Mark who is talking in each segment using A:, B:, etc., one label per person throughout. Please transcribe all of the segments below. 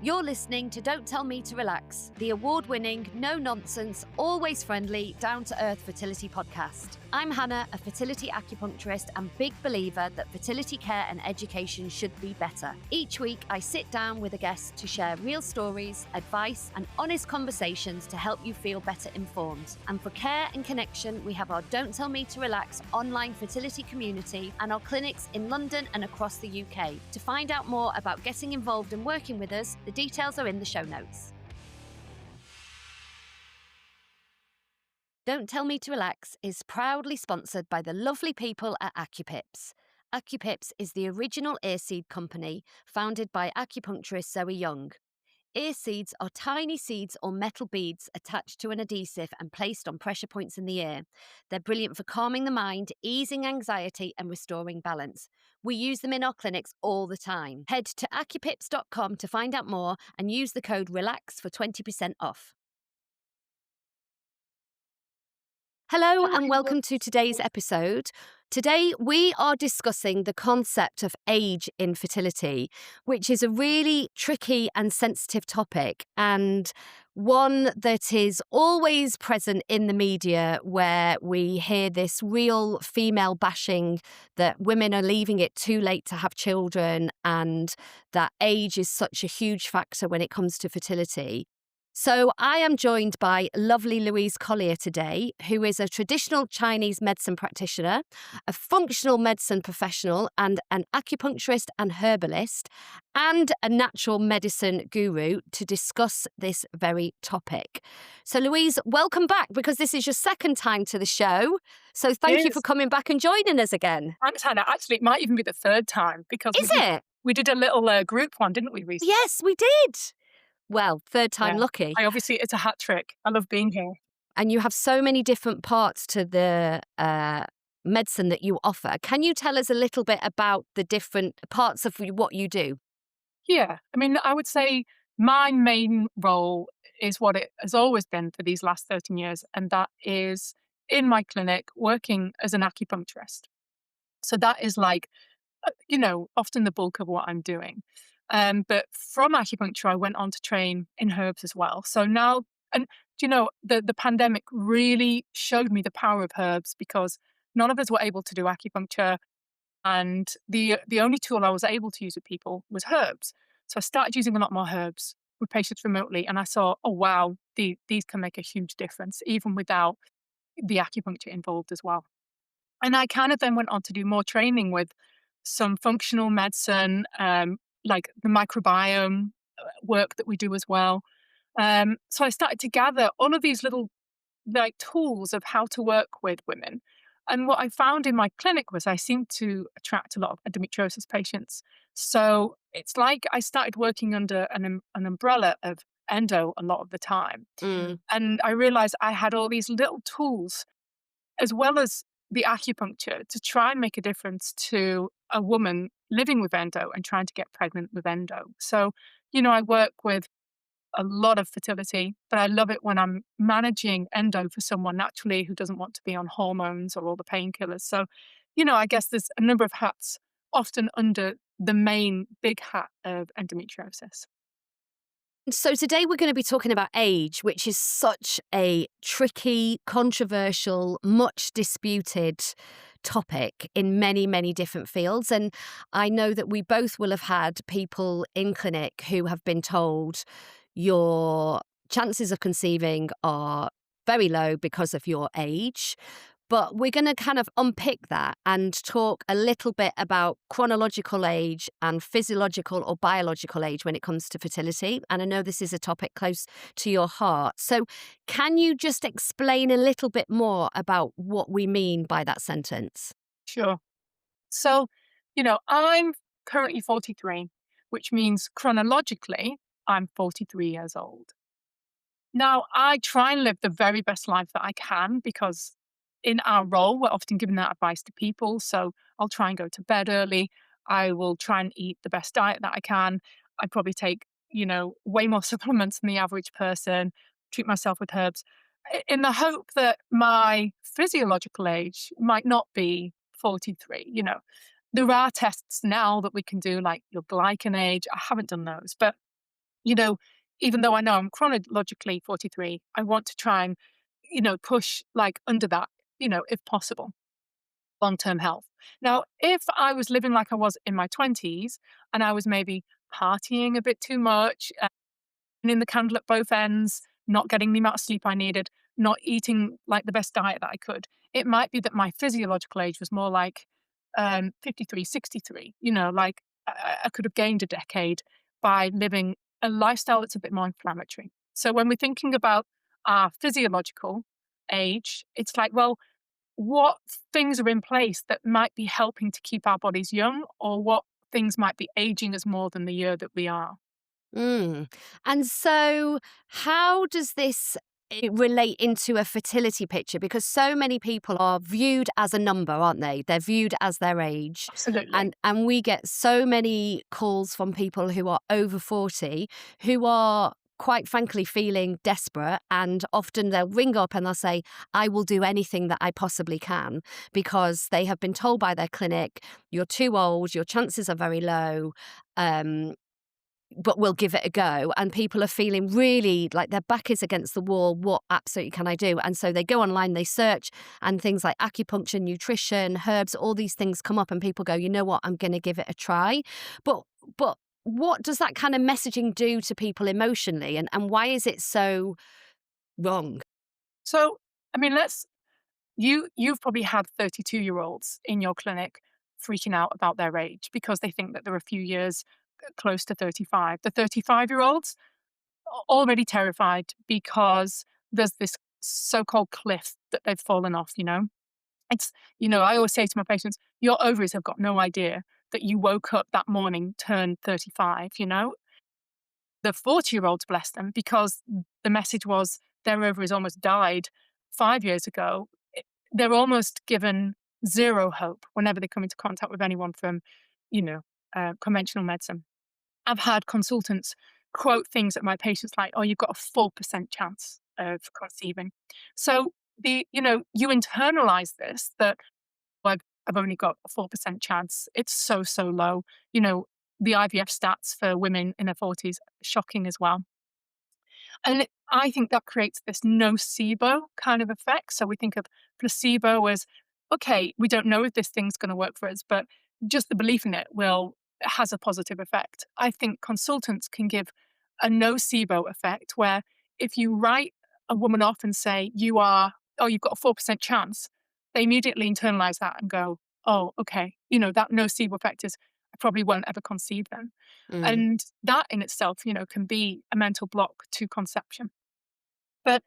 A: You're listening to Don't Tell Me to Relax, the award-winning, no-nonsense, always friendly, down-to-earth fertility podcast. I'm Hannah, a fertility acupuncturist and big believer that fertility care and education should be better. Each week, I sit down with a guest to share real stories, advice, and honest conversations to help you feel better informed. And for care and connection, we have our Don't Tell Me to Relax online fertility community and our clinics in London and across the UK. To find out more about getting involved and working with us, the details are in the show notes. Don't Tell Me to Relax is proudly sponsored by the lovely people at Acupips. Acupips is the original ear seed company founded by acupuncturist Zoe Young. Ear seeds are tiny seeds or metal beads attached to an adhesive and placed on pressure points in the ear. They're brilliant for calming the mind, easing anxiety, and restoring balance. We use them in our clinics all the time. Head to acupips.com to find out more and use the code RELAX for 20% off. Hello and welcome to today's episode. Today we are discussing the concept of age in fertility, which is a really tricky and sensitive topic and one that is always present in the media, where we hear this real female bashing that women are leaving it too late to have children and that age is such a huge factor when it comes to fertility. So I am joined by lovely Louise Collier today, who is a traditional Chinese medicine practitioner, a functional medicine professional and an acupuncturist and herbalist, and a natural medicine guru to discuss this very topic. So Louise, welcome back, because this is your second time to the show. So thank you for coming back and joining us again.
B: Thanks, Hannah. Actually, it might even be the third time, because we did a little group one, didn't we, recently?
A: Yes, we did. Well, third time lucky.
B: It's a hat trick. I love being here.
A: And you have so many different parts to the medicine that you offer. Can you tell us a little bit about the different parts of what you do?
B: Yeah. I mean, I would say my main role is what it has always been for these last 13 years, and that is in my clinic working as an acupuncturist. So that is often the bulk of what I'm doing. But from acupuncture, I went on to train in herbs as well. So now, and the pandemic really showed me the power of herbs, because none of us were able to do acupuncture. And the only tool I was able to use with people was herbs. So I started using a lot more herbs with patients remotely. And I saw, oh, wow, these can make a huge difference, even without the acupuncture involved as well. And I kind of then went on to do more training with some functional medicine, like the microbiome work that we do as well. So I started to gather all of these little tools of how to work with women. And what I found in my clinic was I seemed to attract a lot of endometriosis patients. So it's like I started working under an umbrella of endo a lot of the time. And I realized I had all these little tools, as well as the acupuncture, to try and make a difference to a woman living with endo and trying to get pregnant with endo. So, I work with a lot of fertility, but I love it when I'm managing endo for someone naturally who doesn't want to be on hormones or all the painkillers. So, I guess there's a number of hats, often under the main big hat of endometriosis.
A: So today we're going to be talking about age, which is such a tricky, controversial, much disputed topic in many, many different fields. And I know that we both will have had people in clinic who have been told your chances of conceiving are very low because of your age. But we're going to kind of unpick that and talk a little bit about chronological age and physiological or biological age when it comes to fertility. And I know this is a topic close to your heart. So can you just explain a little bit more about what we mean by that sentence?
B: Sure. So, I'm currently 43, which means chronologically, I'm 43 years old. Now, I try and live the very best life that I can, because in our role, we're often giving that advice to people. So I'll try and go to bed early. I will try and eat the best diet that I can. I probably take, way more supplements than the average person, treat myself with herbs, in the hope that my physiological age might not be 43. There are tests now that we can do, like your glycan age. I haven't done those, but You know, even though I know I'm chronologically 43, I want to try and, push like under that, if possible, long term health. Now, if I was living like I was in my 20s and I was maybe partying a bit too much, in the candle at both ends, not getting the amount of sleep I needed, not eating like the best diet that I could. It might be that my physiological age was more like 53, 63. Like I could have gained a decade by living a lifestyle that's a bit more inflammatory. So when we're thinking about our physiological age, it's like, well, what things are in place that might be helping to keep our bodies young, or what things might be aging us more than the year that we are?
A: Mm. And so, how does this relate into a fertility picture? Because so many people are viewed as a number, aren't they? They're viewed as their age.
B: Absolutely.
A: And we get so many calls from people who are over 40 who are quite frankly feeling desperate, and often they'll ring up and they'll say, I will do anything that I possibly can, because they have been told by their clinic, you're too old, your chances are very low. Um, but we'll give it a go. And people are feeling really like their back is against the wall. What absolutely can I do? And so they go online, they search, and things like acupuncture, nutrition, herbs, all these things come up, and people go, you know what, I'm going to give it a try. But, but what does that kind of messaging do to people emotionally? And why is it so wrong?
B: So, I mean, you've probably had 32-year-olds in your clinic freaking out about their age because they think that they're a few years close to 35. The 35-year-olds are already terrified because there's this so-called cliff that they've fallen off. It's, I always say to my patients, your ovaries have got no idea that you woke up that morning, turned 35. The 40-year-olds, bless them, because the message was their ovaries almost died 5 years ago. They're almost given zero hope whenever they come into contact with anyone from, you know, conventional medicine. I've had consultants quote things at my patients like, "Oh, you've got a 4% chance of conceiving." So you internalize this that, well, I've only got a 4% chance. It's so, so low. You know, the IVF stats for women in their 40s, shocking as well. And I think that creates this nocebo kind of effect. So we think of placebo as, okay, we don't know if this thing's going to work for us, but just the belief in it will has a positive effect. I think consultants can give a nocebo effect where if you write a woman off and say oh, you've got a 4% chance, they immediately internalize that and go, oh, okay, that nocebo effect is I probably won't ever conceive then.
A: Mm.
B: And that in itself, can be a mental block to conception. But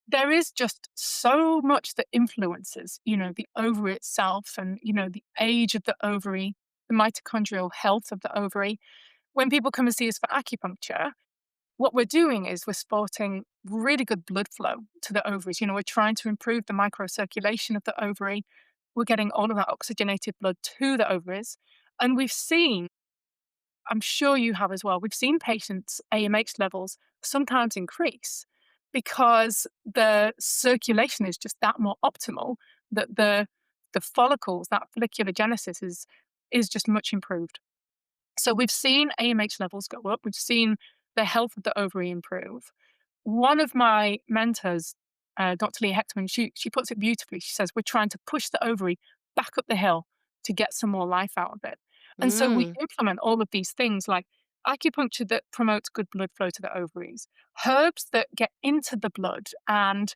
B: there is just so much that influences, the ovary itself and, the age of the ovary, the mitochondrial health of the ovary. When people come and see us for acupuncture, what we're doing is we're supporting really good blood flow to the ovaries. We're trying to improve the microcirculation of the ovary. We're getting all of that oxygenated blood to the ovaries. And we've seen, I'm sure you have as well. We've seen patients' AMH levels sometimes increase because the circulation is just that more optimal that the follicles, that follicular genesis is just much improved. So we've seen AMH levels go up. We've seen the health of the ovary improve. One of my mentors, Dr. Leah Hechtman, she puts it beautifully. She says, we're trying to push the ovary back up the hill to get some more life out of it. And so we
A: Mm.
B: implement all of these things like acupuncture that promotes good blood flow to the ovaries, herbs that get into the blood, and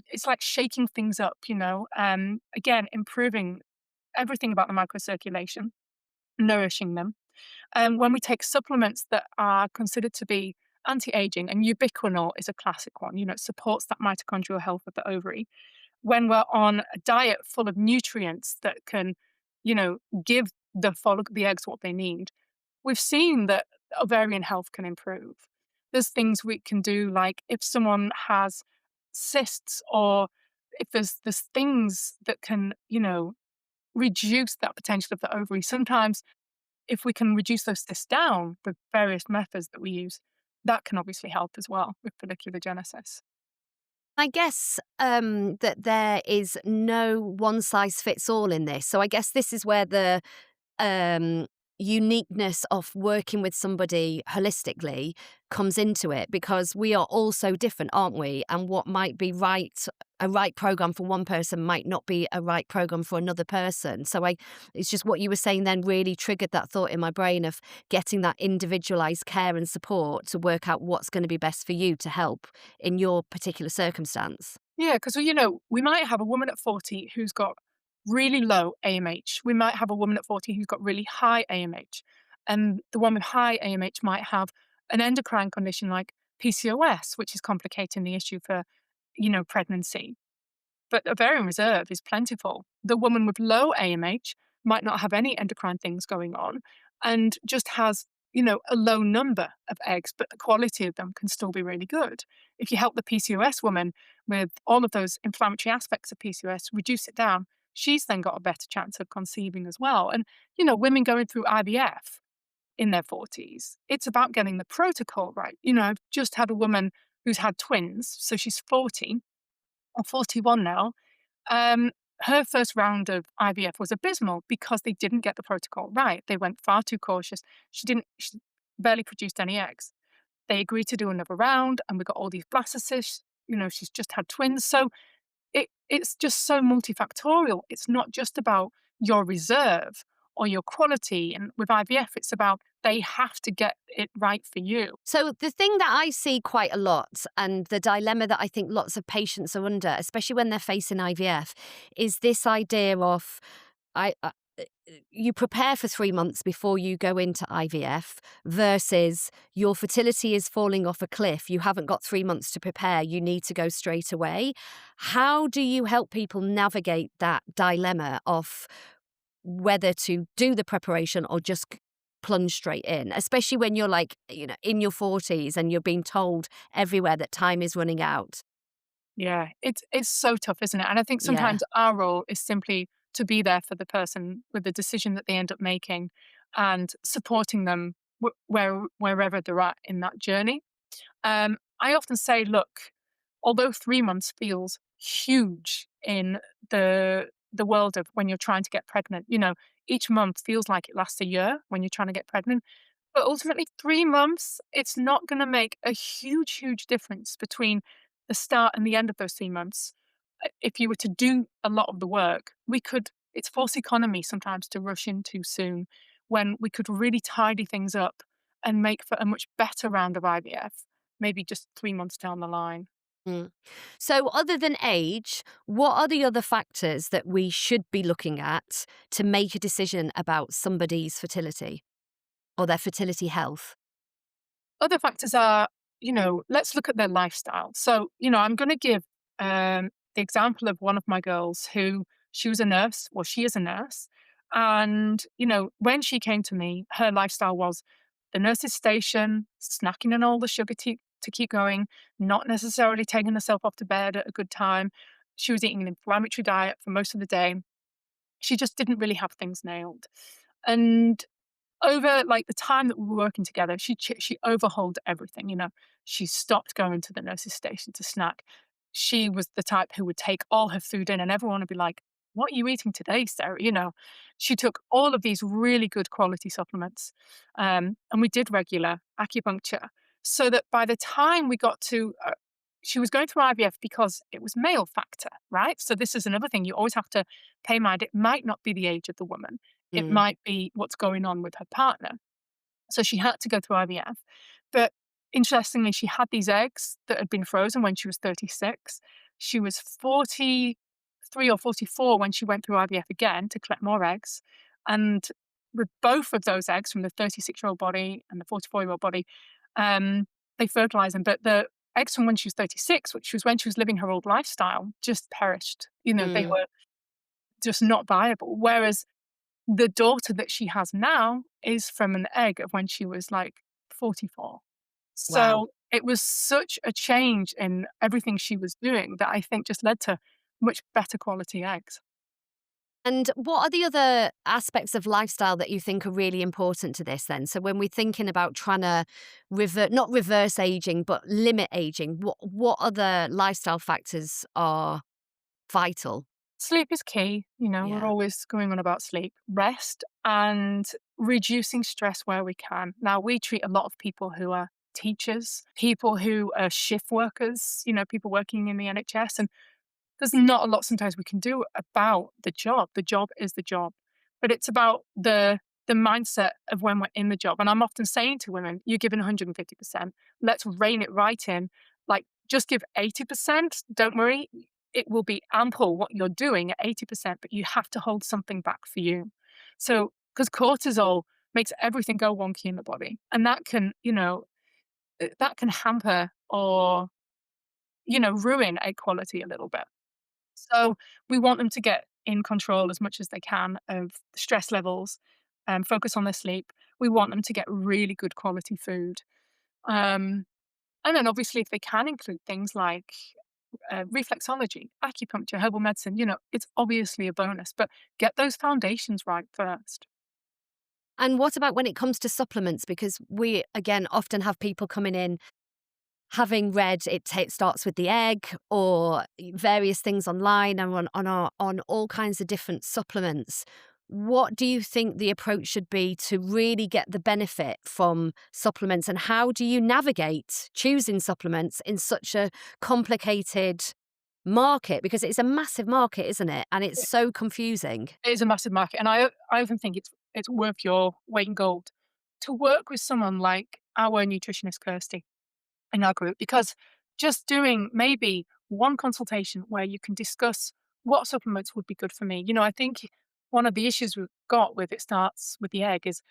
B: it's like shaking things up, again, improving everything about the microcirculation, nourishing them. When we take supplements that are considered to be anti-aging, and ubiquinol is a classic one, it supports that mitochondrial health of the ovary. When we're on a diet full of nutrients that can, give the eggs what they need, we've seen that ovarian health can improve. There's things we can do, like if someone has cysts, or if there's things that can, reduce that potential of the ovary. Sometimes if we can reduce those cysts down with various methods that we use, that can obviously help as well with follicular genesis.
A: I guess that there is no one size fits all in this. So I guess this is where the um, uniqueness of working with somebody holistically comes into it, because we are all so different, aren't we? And what might be a right program for one person might not be a right program for another person. So it's just what you were saying then really triggered that thought in my brain of getting that individualized care and support to work out what's going to be best for you to help in your particular circumstance.
B: Yeah, because we might have a woman at 40 who's got really low AMH. We might have a woman at 40 who's got really high AMH. And the one with high AMH might have an endocrine condition like PCOS, which is complicating the issue for, pregnancy. But ovarian reserve is plentiful. The woman with low AMH might not have any endocrine things going on and just has, a low number of eggs, but the quality of them can still be really good. If you help the PCOS woman with all of those inflammatory aspects of PCOS, reduce it down, she's then got a better chance of conceiving as well. And, women going through IVF in their 40s, it's about getting the protocol right. I've just had a woman who's had twins, so she's 40 or 41 now. um, Her first round of IVF was abysmal because they didn't get the protocol right. They went far too cautious. She barely produced any eggs. They agreed to do another round, and we got all these blastocysts. She's just had twins. So it's just so multifactorial. It's not just about your reserve or your quality. And with IVF, it's about they have to get it right for you.
A: So, the thing that I see quite a lot, and the dilemma that I think lots of patients are under, especially when they're facing IVF, is this idea of I, you prepare for 3 months before you go into IVF versus your fertility is falling off a cliff. You haven't got 3 months to prepare. You need to go straight away. How do you help people navigate that dilemma of whether to do the preparation or just plunge straight in, especially when you're like, in your 40s and you're being told everywhere that time is running out?
B: Yeah, it's so tough, isn't it? And I think
A: Yeah.
B: sometimes our role is simply to be there for the person with the decision that they end up making and supporting them wherever they're at in that journey. I often say, look, although 3 months feels huge in the world of when you're trying to get pregnant, each month feels like it lasts a year when you're trying to get pregnant. But ultimately, 3 months, it's not going to make a huge, huge difference between the start and the end of those 3 months. If you were to do a lot of the work, it's false economy sometimes to rush in too soon when we could really tidy things up and make for a much better round of IVF, maybe just 3 months down the line.
A: Mm. So, other than age, what are the other factors that we should be looking at to make a decision about somebody's fertility or their fertility health?
B: Other factors are, let's look at their lifestyle. So, I'm going to give the example of one of my girls who she was a nurse. Well, she is a nurse. And, when she came to me, her lifestyle was the nurse's station, snacking on all the sugar to keep going, not necessarily taking herself off to bed at a good time. She was eating an inflammatory diet for most of the day. She just didn't really have things nailed. And over, like, the time that we were working together, she overhauled everything, She stopped going to the nurse's station to snack. She was the type who would take all her food in, and everyone would be like, "What are you eating today, Sarah?" She took all of these really good quality supplements, and we did regular acupuncture, so that by the time we got to she was going through IVF because it was male factor, right? So this is another thing you always have to pay mind. It might not be the age of the woman. It
A: Mm.
B: might be what's going on with her partner. So she had to go through IVF. But interestingly, she had these eggs that had been frozen when she was 36. She was 43 or 44 when she went through IVF again to collect more eggs. And with both of those eggs from the 36-year-old body and the 44-year-old body, um, they fertilized them. But the eggs from when she was 36, which was when she was living her old lifestyle, just perished. They
A: Mm.
B: were just not viable. Whereas the daughter that she has now is from an egg of when she was, like, 44.
A: Wow.
B: So, it was such a change in everything she was doing that I think just led to much better quality eggs.
A: And what are the other aspects of lifestyle that you think are really important to this then? So when we're thinking about trying to not reverse aging, but limit aging, what other lifestyle factors are vital?
B: Sleep is key. We're
A: Yeah.
B: always going on about sleep, rest, and reducing stress where we can. Now, we treat a lot of people who are teachers, people who are shift workers, people working in the NHS, and there's not a lot sometimes we can do about the job. The job is the job, but it's about the mindset of when we're in the job. And I'm often saying to women, "You're giving 150%. Let's rein it right in. Like, just give 80%. Don't worry, it will be ample what you're doing at 80%, but you have to hold something back for you." So, because cortisol makes everything go wonky in the body, and that can hamper or ruin egg quality a little bit. So we want them to get in control as much as they can of the stress levels and focus on their sleep. We want them to get really good quality food. Um, and then obviously, if they can include things like reflexology, acupuncture, herbal medicine, it's obviously a bonus, but get those foundations right first.
A: And what about when it comes to supplements? Because we, again, often have people coming in having read starts with the egg or various things online and on all kinds of different supplements. What do you think the approach should be to really get the benefit from supplements, and how do you navigate choosing supplements in such a complicated market? Because it's a massive market, isn't it? And it's
B: It
A: so confusing.
B: it is a massive market, and I often think it's worth your weight in gold to work with someone like our nutritionist Kirsty in our group, because just doing maybe one consultation where you can discuss what supplements would be good for me. I think one of the issues we've got with it starts with the egg is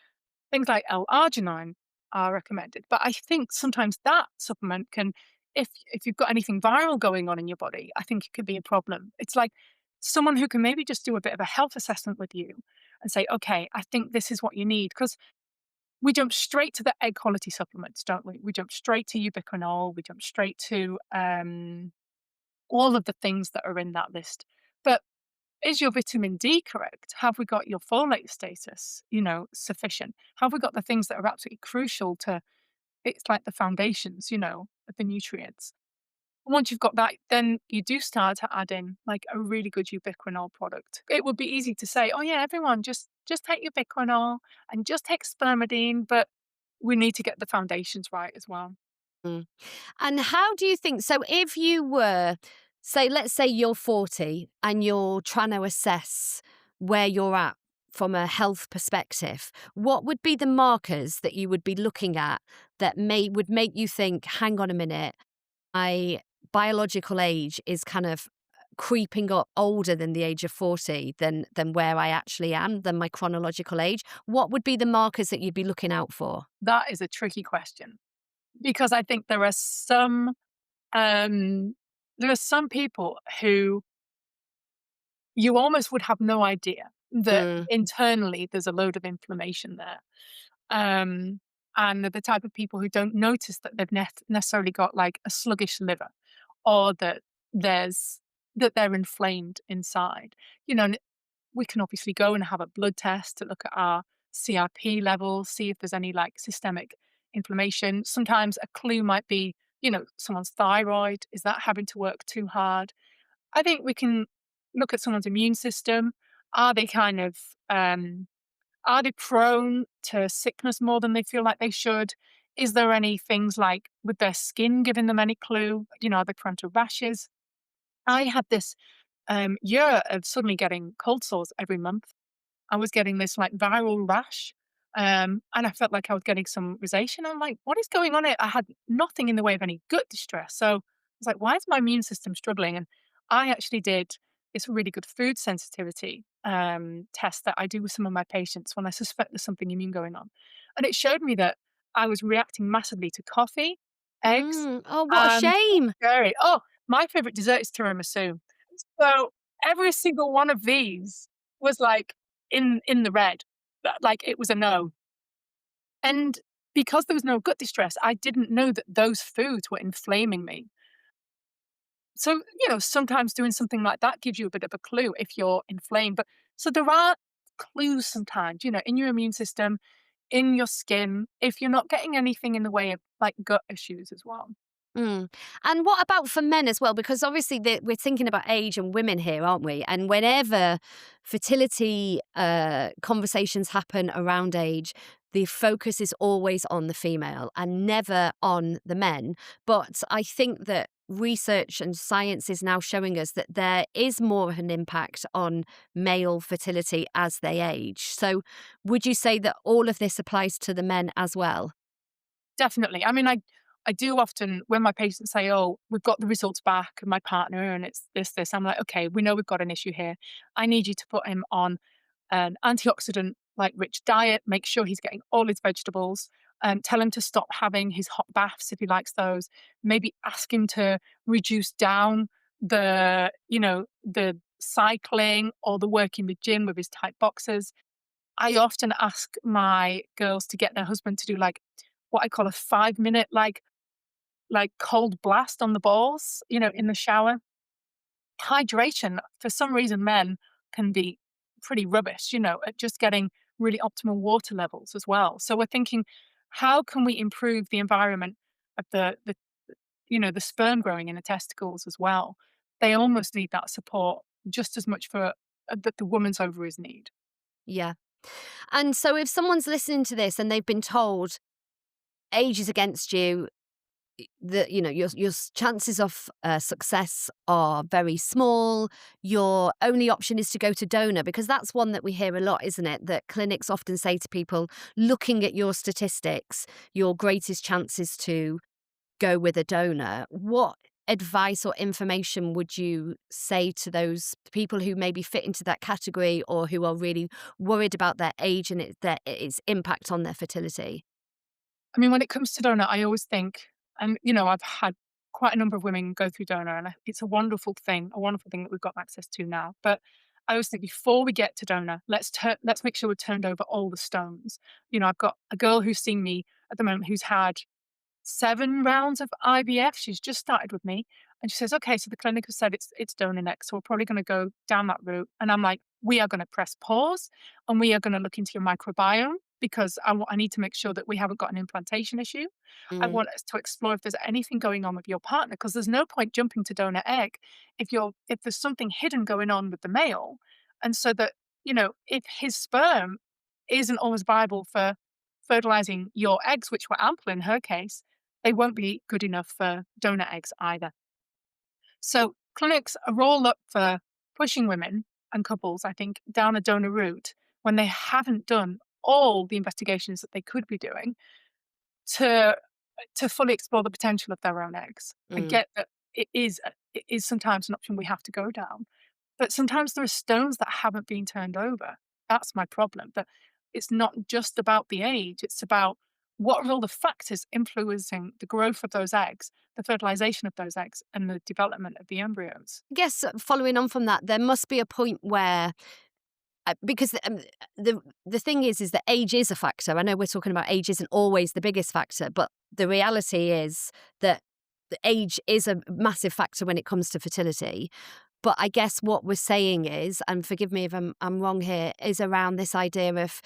B: things like L-arginine are recommended. But I think sometimes that supplement can, if you've got anything viral going on in your body, I think it could be a problem. It's like someone who can maybe just do a bit of a health assessment with you and say, okay, I think this is what you need. Because we jump straight to the egg quality supplements, don't we? We jump straight to ubiquinol. We jump straight to all of the things that are in that list. But is your vitamin D correct? Have we got your folate status, sufficient? Have we got the things that are absolutely crucial to it's like the foundations, of the nutrients? Once you've got that, then you do start to add in like a really good ubiquinol product. It would be easy to say, "Oh yeah, everyone just take ubiquinol and just take spermidine," but we need to get the foundations right as well.
A: Mm. And how do you think, so if you were, say, let's say you're 40 and you're trying to assess where you're at from a health perspective, what would be the markers that you would be looking at that would make you think, hang on a minute, my biological age is kind of creeping up older than the age of 40 than where I actually am, than my chronological age? What would be the markers that you'd be looking out for?
B: That is a tricky question because I think um there are some people who you almost would have no idea that
A: Mm.
B: internally there's a load of inflammation there. Um, and they're the type of people who don't notice that they've necessarily got like a sluggish liver or that there's that they're inflamed inside. And we can obviously go and have a blood test to look at our CRP levels, see if there's any like systemic inflammation. Sometimes a clue might be, someone's thyroid, is that having to work too hard? I think we can look at someone's immune system. Are they kind of are they prone to sickness more than they feel like they should? Is there any things like with their skin giving them any clue? Are they prone to rashes? I had this year of suddenly getting cold sores every month. I was getting this like viral rash. And I felt like I was getting some rosacea. I'm like, what is going on here? I had nothing in the way of any gut distress. So I was like, why is my immune system struggling? And I actually did this really good food sensitivity test that I do with some of my patients when I suspect there's something immune going on. And it showed me that I was reacting massively to coffee, eggs,
A: Mm. Oh, what a
B: and
A: shame.
B: dairy. Oh, my favorite dessert is tiramisu. So every single one of these was like in the red. Like it was a no. And because there was no gut distress, I didn't know that those foods were inflaming me. So, sometimes doing something like that gives you a bit of a clue if you're inflamed. But so there are clues sometimes, in your immune system, in your skin, if you're not getting anything in the way of like gut issues as well.
A: Mm. And what about for men as well? Because obviously we're thinking about age and women here, aren't we? And whenever fertility conversations happen around age, the focus is always on the female and never on the men. But I think that research and science is now showing us that there is more of an impact on male fertility as they age. So would you say that all of this applies to the men as well?
B: Definitely. I mean, I do often, when my patients say, "Oh, we've got the results back of my partner and it's this," I'm like, "Okay, we know we've got an issue here. I need you to put him on an antioxidant like rich diet, make sure he's getting all his vegetables, and tell him to stop having his hot baths if he likes those. Maybe ask him to reduce down the cycling or the work in the gym with his tight boxes." I often ask my girls to get their husband to do like what I call a 5 minute like cold blast on the balls, in the shower. Hydration, for some reason, men can be pretty rubbish, at just getting really optimal water levels as well. So we're thinking, how can we improve the environment of the sperm growing in the testicles as well? They almost need that support just as much for that the woman's ovaries need.
A: Yeah. And so if someone's listening to this and they've been told age is against you, that your chances of success are very small. Your only option is to go to donor, because that's one that we hear a lot, isn't it? That clinics often say to people, looking at your statistics, your greatest chances to go with a donor. What advice or information would you say to those people who maybe fit into that category or who are really worried about their age and its impact on their fertility?
B: I mean, when it comes to donor, I always think, and I've had quite a number of women go through donor, and it's a wonderful thing that we've got access to now. But I always think before we get to donor, let's make sure we've turned over all the stones. I've got a girl who's seeing me at the moment who's had 7 rounds of IVF. She's just started with me, and she says, "Okay, so the clinic has said it's donor next, so we're probably gonna go down that route." And I'm like, "We are gonna press pause, and we are gonna look into your microbiome because I need to make sure that we haven't got an implantation issue. I
A: Mm.
B: want us to explore if there's anything going on with your partner, because there's no point jumping to donor egg if there's something hidden going on with the male." And so that, if his sperm isn't always viable for fertilizing your eggs, which were ample in her case, they won't be good enough for donor eggs either. So clinics are all up for pushing women and couples, I think, down a donor route when they haven't done all the investigations that they could be doing to fully explore the potential of their own eggs. I
A: Mm.
B: get that it is sometimes an option we have to go down, but sometimes there are stones that haven't been turned over. That's my problem. That it's not just about the age, it's about what are all the factors influencing the growth of those eggs, the fertilization of those eggs, and the development of the embryos.
A: I guess following on from that, there must be a point where because the thing is that age is a factor. I know we're talking about age isn't always the biggest factor, but the reality is that the age is a massive factor when it comes to fertility. But I guess what we're saying is, and forgive me if I'm wrong here, is around this idea of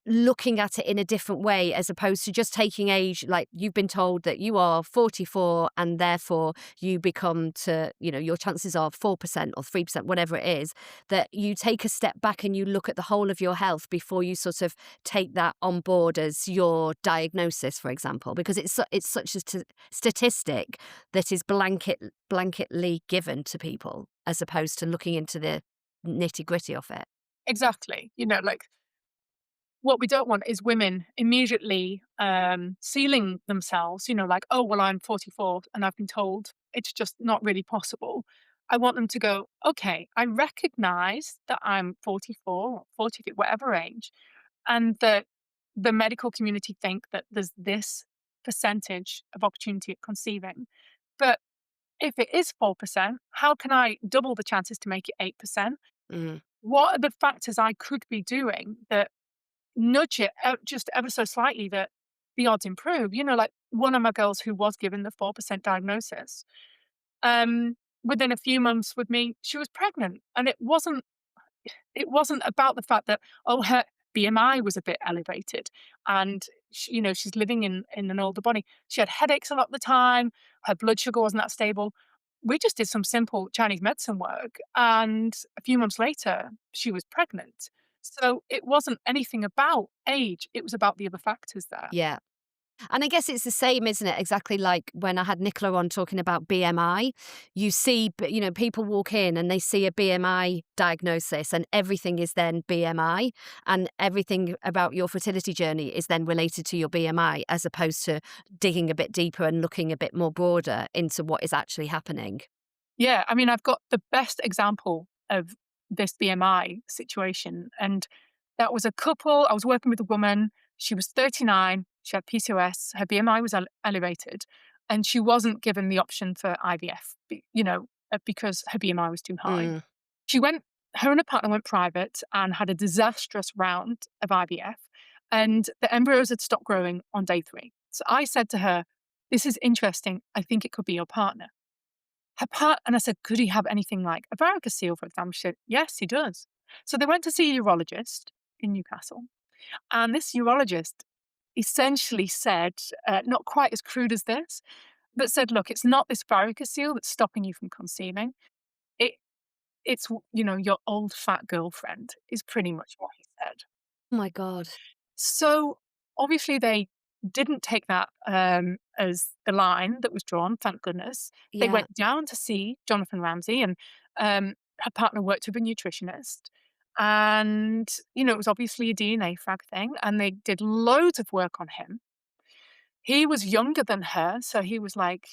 A: looking at it in a different way as opposed to just taking age. Like, you've been told that you are 44 and therefore you become your chances are 4% or 3%, whatever it is, that you take a step back and you look at the whole of your health before you sort of take that on board as your diagnosis, for example, because it's such a statistic that is blanketly given to people as opposed to looking into the nitty gritty of it.
B: Exactly. Like what we don't want is women immediately sealing themselves, like, "Oh, well, I'm 44 and I've been told it's just not really possible." I want them to go, "Okay, I recognize that I'm 44 or 40, whatever age, and that the medical community think that there's this percentage of opportunity at conceiving. But if it is 4%, how can I double the chances to make it 8%?
A: Mm.
B: What are the factors I could be doing that nudge it out just ever so slightly that the odds improve?" Like one of my girls who was given the 4% diagnosis, within a few months with me, she was pregnant. And it wasn't about the fact that, oh, her BMI was a bit elevated and she's living in an older body. She had headaches a lot of the time. Her blood sugar wasn't that stable. We just did some simple Chinese medicine work, and a few months later, she was pregnant. So it wasn't anything about age, it was about the other factors there.
A: Yeah. And I guess it's the same, isn't it? Exactly like when I had Nicola on talking about BMI. You see, people walk in and they see a BMI diagnosis, and everything is then BMI, and everything about your fertility journey is then related to your BMI, as opposed to digging a bit deeper and looking a bit more broader into what is actually happening.
B: Yeah, I mean, I've got the best example of this BMI situation, and that was a couple. I was working with a woman. She was 39. She had PCOS. Her BMI was elevated, and she wasn't given the option for IVF, because her BMI was too high.
A: Mm,
B: She went, her and her partner went private and had a disastrous round of IVF, and the embryos had stopped growing on day 3. So I said to her, "This is interesting. I think it could be your partner." And I said, "Could he have anything like a varicocele, for example?" She said, "Yes, he does." So they went to see a urologist in Newcastle, and this urologist essentially said, not quite as crude as this, but said, "Look, it's not this varicocele that's stopping you from conceiving. It, it's your old fat girlfriend," is pretty much what he said.
A: oh my God.
B: So obviously they didn't take that as the line that was drawn, thank goodness. They
A: Yeah.
B: went down to see Jonathan Ramsey, and her partner worked with a nutritionist. And, it was obviously a DNA frag thing, and they did loads of work on him. He was younger than her, so he was like,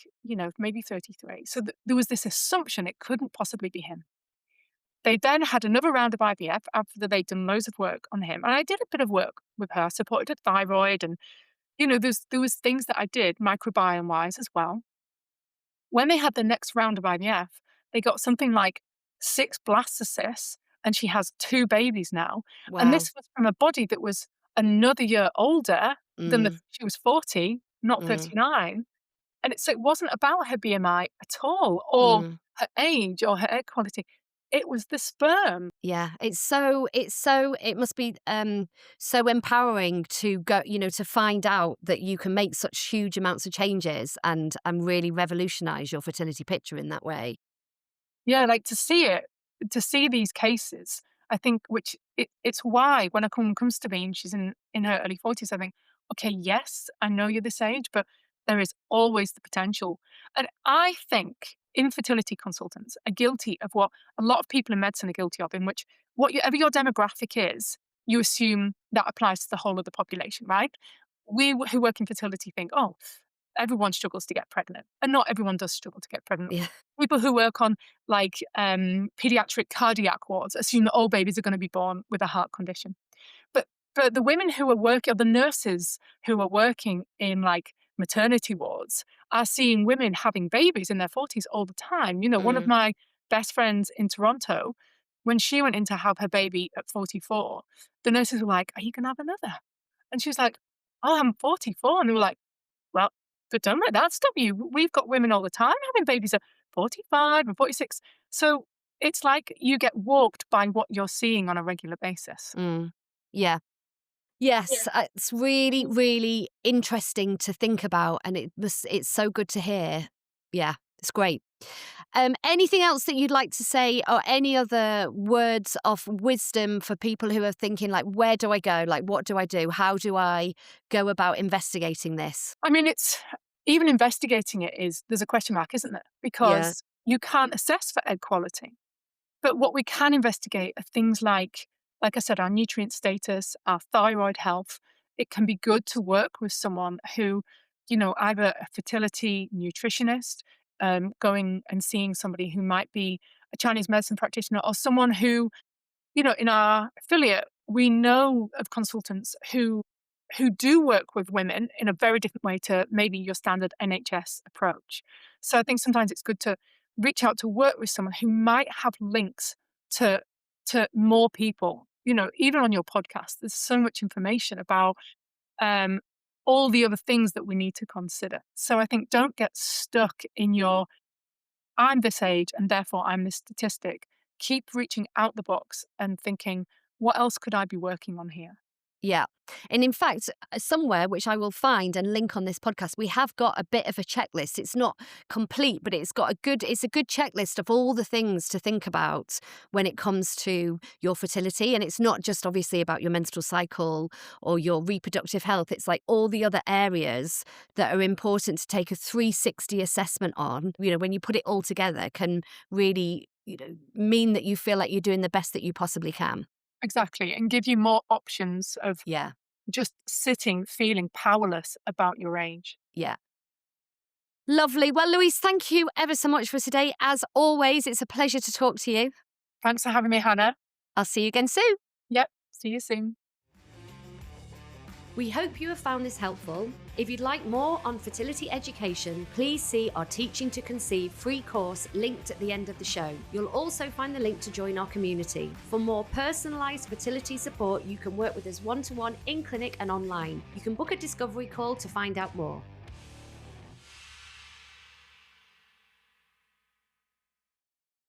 B: maybe 33. So there was this assumption it couldn't possibly be him. They then had another round of IVF after they'd done loads of work on him, and I did a bit of work with her, supported her thyroid, and there was things that I did microbiome-wise as well. When they had the next round of IVF, they got something like 6 blastocysts, and she has 2 babies now, and
A: Wow.
B: this was from a body that was another year older than the
A: Mm,
B: she was 40, not
A: mm,
B: 39, and it wasn't about her BMI at all, or
A: mm.
B: her age, or her egg quality. It was the sperm.
A: Yeah, it must be so empowering to go, to find out that you can make such huge amounts of changes and really revolutionize your fertility picture in that way.
B: Yeah, like to see these cases, I think, which it's why when a woman comes to me and she's in her early 40s, I think, okay, yes, I know you're this age, but there is always the potential. And I think infertility consultants are guilty of what a lot of people in medicine are guilty of, in which whatever your demographic is, you assume that applies to the whole of the population, right? Who work in fertility think, oh, everyone struggles to get pregnant, and not everyone does struggle to get pregnant.
A: Yeah.
B: People who work on like pediatric cardiac wards assume that all babies are going to be born with a heart condition. But the women who are working, or the nurses who are working in like maternity wards, are seeing women having babies in their 40s all the time. One of
A: Mm,
B: my best friends in Toronto, when she went in to have her baby at 44, the nurses were like, "Are you going to have another?" And she was like, "Oh, I'm 44." And they were like, "Well, but don't let that stop you. We've got women all the time having babies at 45 and 46." So it's like you get walked by what you're seeing on a regular basis.
A: mm. Yeah.
B: Yeah.
A: Yes, it's really, really interesting to think about, and it's so good to hear. Yeah, it's great. Anything else that you'd like to say, or any other words of wisdom for people who are thinking, like, where do I go? Like, what do I do? How do I go about investigating this?
B: I mean, it's even investigating it is there's a question mark, isn't there?
A: Yeah.
B: Because you can't assess for egg quality. But what we can investigate are things like I said, our nutrient status, our thyroid health. It can be good to work with someone who, either a fertility nutritionist, going and seeing somebody who might be a Chinese medicine practitioner, or someone who, in our affiliate, we know of consultants who do work with women in a very different way to maybe your standard NHS approach. So I think sometimes it's good to reach out to work with someone who might have links to more people. Even on your podcast, there's so much information about um, all the other things that we need to consider. So I think don't get stuck in your I'm this age and therefore I'm this statistic. Keep reaching out the box and thinking, what else could I be working on here?
A: Yeah. And in fact, somewhere which I will find and link on this podcast, we have got a bit of a checklist. It's not complete, but it's a good checklist of all the things to think about when it comes to your fertility. And it's not just obviously about your menstrual cycle or your reproductive health. It's like all the other areas that are important to take a 360 assessment on. When you put it all together, can really, mean that you feel like you're doing the best that you possibly can.
B: Exactly. And give you more options of
A: Yeah.
B: just sitting, feeling powerless about your age.
A: Yeah. Lovely. Well, Louise, thank you ever so much for today. As always, it's a pleasure to talk to you.
B: Thanks for having me, Hannah.
A: I'll see you again soon.
B: Yep. See you soon.
A: We hope you have found this helpful. If you'd like more on fertility education, please see our Teaching to Conceive free course linked at the end of the show. You'll also find the link to join our community. For more personalised fertility support, you can work with us one-to-one in clinic and online. You can book a discovery call to find out more.